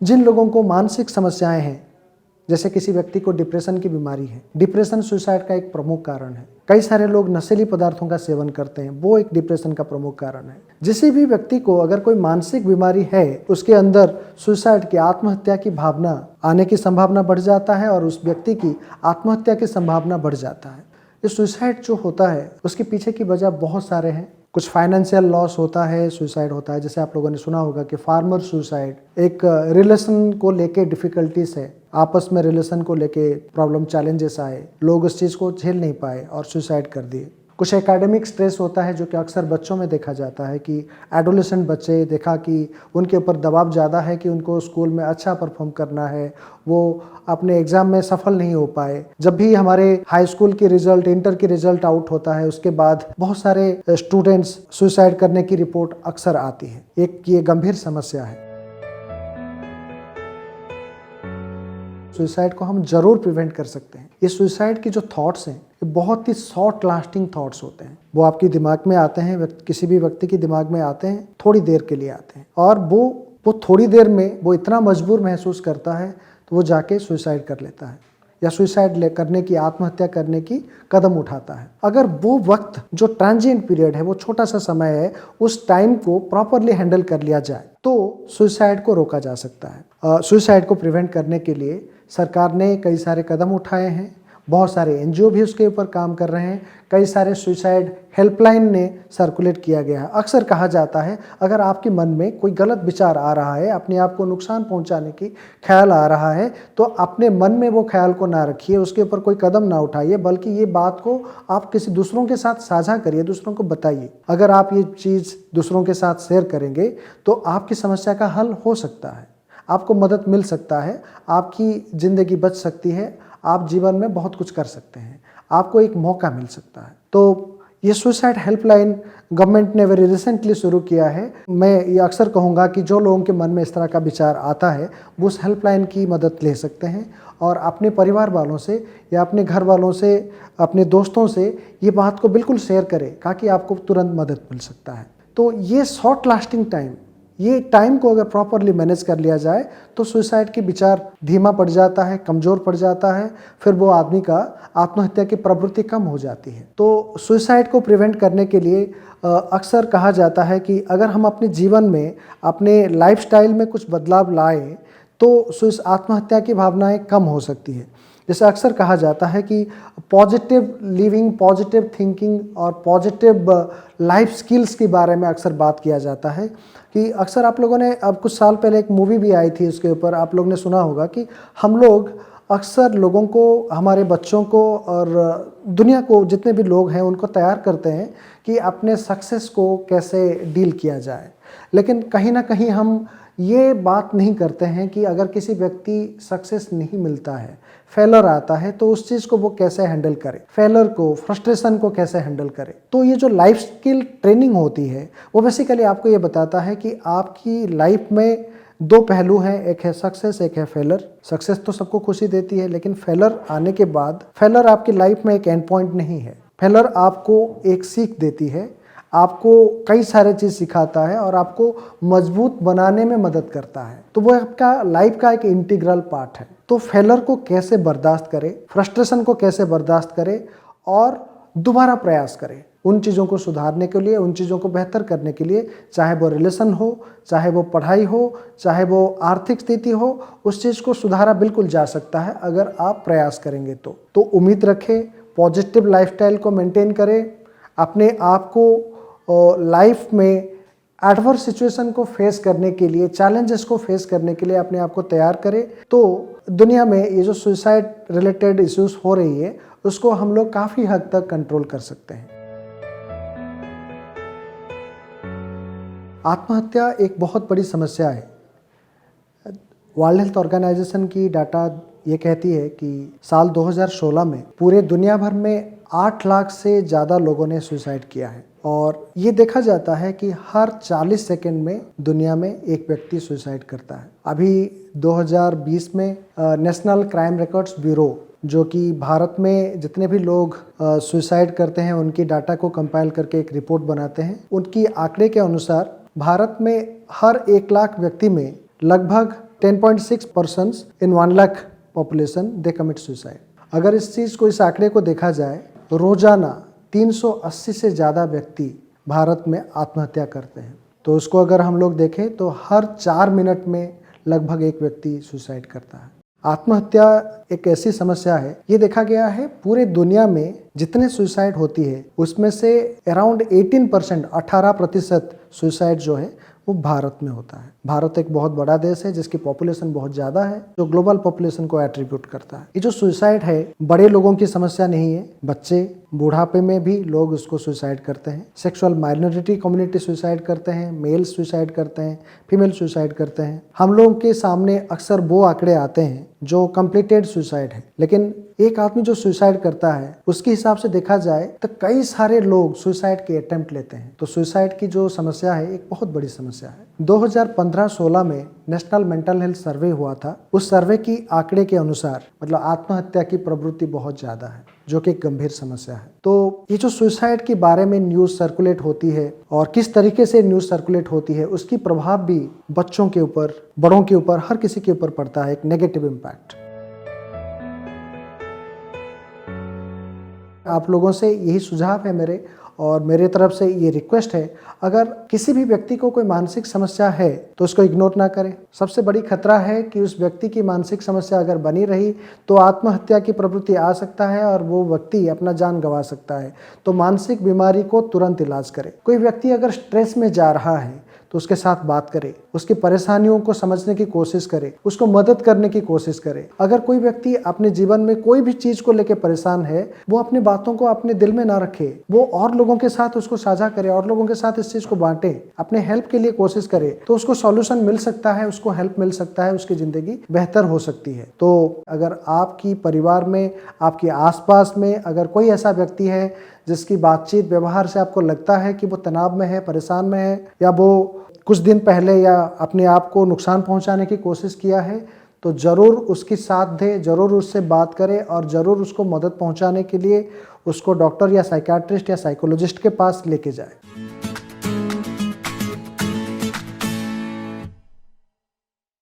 जिन लोगों को मानसिक समस्याएं हैं, जैसे किसी व्यक्ति को डिप्रेशन की बीमारी है, डिप्रेशन सुसाइड का एक प्रमुख कारण है। कई सारे लोग नशीली पदार्थों का सेवन करते हैं, वो एक डिप्रेशन का प्रमुख कारण है। जिस भी व्यक्ति को अगर कोई मानसिक बीमारी है, उसके अंदर सुसाइड की, आत्महत्या की भावना आने की संभावना बढ़ जाता है और उस व्यक्ति की आत्महत्या की संभावना बढ़ जाता है। ये सुसाइड जो होता है उसके पीछे की वजह बहुत सारे हैं। कुछ फाइनेंशियल लॉस होता है, सुसाइड होता है, जैसे आप लोगों ने सुना होगा कि फार्मर सुसाइड, एक रिलेशन को लेके डिफिकल्टीज है, आपस में रिलेशन को लेके प्रॉब्लम, चैलेंजेस आए, लोग उस चीज़ को झेल नहीं पाए और सुसाइड कर दिए। कुछ एकेडमिक स्ट्रेस होता है जो कि अक्सर बच्चों में देखा जाता है कि एडोलेसेंट बच्चे देखा कि उनके ऊपर दबाव ज़्यादा है कि उनको स्कूल में अच्छा परफॉर्म करना है, वो अपने एग्ज़ाम में सफल नहीं हो पाए। जब भी हमारे हाई स्कूल की रिजल्ट, इंटर की रिजल्ट आउट होता है, उसके बाद बहुत सारे स्टूडेंट्स सुसाइड करने की रिपोर्ट अक्सर आती है। एक ये गंभीर समस्या है। सुसाइड को हम जरूर प्रिवेंट कर सकते हैं। ये सुसाइड की जो थॉट्स हैं, ये बहुत ही शॉर्ट लास्टिंग थॉट्स होते हैं। वो आपके दिमाग में आते हैं, किसी भी व्यक्ति के दिमाग में आते हैं, थोड़ी देर के लिए आते हैं और वो थोड़ी देर में वो इतना मजबूर महसूस करता है तो वो जाके सुसाइड कर लेता है या सुसाइड करने की, आत्महत्या करने की कदम उठाता है। अगर वो वक्त जो ट्रांजिएंट पीरियड है, वो छोटा सा समय है, उस टाइम को प्रॉपरली हैंडल कर लिया जाए तो सुसाइड को रोका जा सकता है। सुसाइड को प्रिवेंट करने के लिए सरकार ने कई सारे कदम उठाए हैं, बहुत सारे एनजीओ भी उसके ऊपर काम कर रहे हैं, कई सारे सुसाइड हेल्पलाइन ने सर्कुलेट किया गया है। अक्सर कहा जाता है अगर आपके मन में कोई गलत विचार आ रहा है, अपने आप को नुकसान पहुंचाने की ख्याल आ रहा है, तो अपने मन में वो ख्याल को ना रखिए, उसके ऊपर कोई कदम ना उठाइए, बल्कि ये बात को आप किसी दूसरों के साथ साझा करिए, दूसरों को बताइए। अगर आप ये चीज़ दूसरों के साथ शेयर करेंगे तो आपकी समस्या का हल हो सकता है, आपको मदद मिल सकता है, आपकी ज़िंदगी बच सकती है, आप जीवन में बहुत कुछ कर सकते हैं, आपको एक मौका मिल सकता है। तो ये सुसाइड हेल्पलाइन गवर्नमेंट ने वेरी रिसेंटली शुरू किया है। मैं ये अक्सर कहूँगा कि जो लोगों के मन में इस तरह का विचार आता है वो उस हेल्पलाइन की मदद ले सकते हैं और अपने परिवार वालों से या अपने घर वालों से, अपने दोस्तों से ये बात को बिल्कुल शेयर करें ताकि आपको तुरंत मदद मिल सकता है। तो ये शॉर्ट लास्टिंग टाइम, ये टाइम को अगर प्रॉपरली मैनेज कर लिया जाए तो सुसाइड की विचार धीमा पड़ जाता है, कमज़ोर पड़ जाता है, फिर वो आदमी का आत्महत्या की प्रवृत्ति कम हो जाती है। तो सुसाइड को प्रिवेंट करने के लिए अक्सर कहा जाता है कि अगर हम अपने जीवन में, अपने लाइफस्टाइल में कुछ बदलाव लाएं तो आत्महत्या की भावनाएं कम हो सकती है। जैसे अक्सर कहा जाता है कि पॉजिटिव लिविंग, पॉजिटिव थिंकिंग और पॉजिटिव लाइफ स्किल्स के बारे में अक्सर बात किया जाता है कि अक्सर आप लोगों ने, अब कुछ साल पहले एक मूवी भी आई थी उसके ऊपर, आप लोगों ने सुना होगा कि हम लोग अक्सर लोगों को, हमारे बच्चों को और दुनिया को, जितने भी लोग हैं उनको तैयार करते हैं कि अपने सक्सेस को कैसे डील किया जाए। लेकिन कहीं ना कहीं हम ये बात नहीं करते हैं कि अगर किसी व्यक्ति सक्सेस नहीं मिलता है, फेलर आता है, तो उस चीज़ को वो कैसे हैंडल करे, फेलर को, फ्रस्ट्रेशन को कैसे हैंडल करे। तो ये जो लाइफ स्किल ट्रेनिंग होती है वो बेसिकली आपको ये बताता है कि आपकी लाइफ में दो पहलू हैं, एक है सक्सेस, एक है फेलर। सक्सेस तो सबको खुशी देती है, लेकिन फेलर आने के बाद, फेलर आपकी लाइफ में एक एंड पॉइंट नहीं है। फेलर आपको एक सीख देती है, आपको कई सारे चीज़ सिखाता है और आपको मजबूत बनाने में मदद करता है। तो वो आपका लाइफ का एक इंटीग्रल पार्ट है। तो फेलर को कैसे बर्दाश्त करें, फ्रस्ट्रेशन को कैसे बर्दाश्त करें और दोबारा प्रयास करें उन चीज़ों को सुधारने के लिए, उन चीज़ों को बेहतर करने के लिए, चाहे वो रिलेशन हो, चाहे वो पढ़ाई हो, चाहे वो आर्थिक स्थिति हो, उस चीज़ को सुधारा बिल्कुल जा सकता है अगर आप प्रयास करेंगे। तो उम्मीद रखें, पॉजिटिव लाइफस्टाइल को मेंटेन करें, अपने आप को लाइफ में एडवर्स सिचुएशन को फेस करने के लिए, चैलेंजेस को फेस करने के लिए अपने आप को तैयार करें। तो दुनिया में ये जो सुसाइड रिलेटेड इश्यूज हो रही है उसको हम लोग काफ़ी हद तक कंट्रोल कर सकते हैं। आत्महत्या एक बहुत बड़ी समस्या है। वर्ल्ड हेल्थ ऑर्गेनाइजेशन की डाटा ये कहती है कि साल 2016 में पूरे दुनिया भर में 8 लाख से ज़्यादा लोगों ने सुसाइड किया है और ये देखा जाता है कि हर 40 सेकंड में दुनिया में एक व्यक्ति सुसाइड करता है। अभी 2020 में नेशनल क्राइम रिकॉर्ड्स ब्यूरो, जो कि भारत में जितने भी लोग सुसाइड करते हैं उनकी डाटा को कंपाइल करके एक रिपोर्ट बनाते हैं, उनकी आंकड़े के अनुसार भारत में हर 1 लाख व्यक्ति में लगभग 10.6 persons in 1 lakh population they commit suicide. अगर इस चीज़ को, इस आंकड़े को देखा जाए, रोजाना 380 से ज़्यादा व्यक्ति भारत में आत्महत्या करते हैं। तो उसको अगर हम लोग देखें तो हर 4 मिनट में लगभग एक व्यक्ति सुसाइड करता है। आत्महत्या एक ऐसी समस्या है, ये देखा गया है पूरे दुनिया में जितने सुसाइड होती है उसमें से अराउंड 18% सुसाइड जो है वो भारत में होता है। भारत एक बहुत बड़ा देश है जिसकी पॉपुलेशन बहुत ज़्यादा है, जो ग्लोबल पॉपुलेशन को एट्रीब्यूट करता है। ये जो सुसाइड है बड़े लोगों की समस्या नहीं है, बच्चे, बुढ़ापे में भी लोग उसको सुसाइड करते हैं। सेक्सुअल माइनॉरिटी कम्युनिटी सुसाइड करते हैं, मेल सुसाइड करते हैं, फीमेल सुसाइड करते हैं। हम लोगों के सामने अक्सर वो आंकड़े आते हैं जो कंप्लीटेड सुसाइड है, लेकिन एक आदमी जो सुसाइड करता है उसके हिसाब से देखा जाए तो कई सारे लोग सुसाइड के अटेम्प्ट लेते हैं। तो सुसाइड की जो समस्या है एक बहुत बड़ी समस्या है। 2015-16 में नेशनल मेंटल हेल्थ सर्वे हुआ था। उस सर्वे की आंकड़े के अनुसार मतलब आत्महत्या की प्रवृत्ति बहुत ज़्यादा है, जो कि एक गंभीर समस्या है। तो ये जो सुसाइड के बारे में न्यूज़ सर्कुलेट होती है और किस तरीके से न्यूज़ सर्कुलेट होती है, उसकी प्रभाव भी बच्चों के ऊपर, बड़ों के ऊपर, हर किसी के ऊपर पड़ता है, एक नेगेटिव इम्पैक्ट। आप लोगों से यही सुझाव है मेरे, और मेरे तरफ से ये रिक्वेस्ट है, अगर किसी भी व्यक्ति को कोई मानसिक समस्या है तो उसको इग्नोर ना करें। सबसे बड़ी खतरा है कि उस व्यक्ति की मानसिक समस्या अगर बनी रही तो आत्महत्या की प्रवृत्ति आ सकता है और वो व्यक्ति अपना जान गंवा सकता है। तो मानसिक बीमारी को तुरंत इलाज करें। कोई व्यक्ति अगर स्ट्रेस में जा रहा है तो उसके साथ बात करें, उसकी परेशानियों को समझने की कोशिश करें, उसको मदद करने की कोशिश करें। अगर कोई व्यक्ति अपने जीवन में कोई भी चीज़ को लेकर परेशान है, वो अपनी बातों को अपने दिल में ना रखे, वो और लोगों के साथ उसको साझा करे और लोगों के साथ इस चीज़ को बांटे, अपने हेल्प के लिए कोशिश करे, तो उसको सॉल्यूशन मिल सकता है, उसको हेल्प मिल सकता है, उसकी ज़िंदगी बेहतर हो सकती है। तो अगर आपकी परिवार में, आपके आसपास में अगर कोई ऐसा व्यक्ति है जिसकी बातचीत, व्यवहार से आपको लगता है कि वो तनाव में है, परेशान में है, या वो कुछ दिन पहले या अपने आप को नुकसान पहुंचाने की कोशिश किया है, तो ज़रूर उसकी साथ दें, ज़रूर उससे बात करें और ज़रूर उसको मदद पहुंचाने के लिए उसको डॉक्टर या साइकियाट्रिस्ट या साइकोलॉजिस्ट के पास लेके जाए।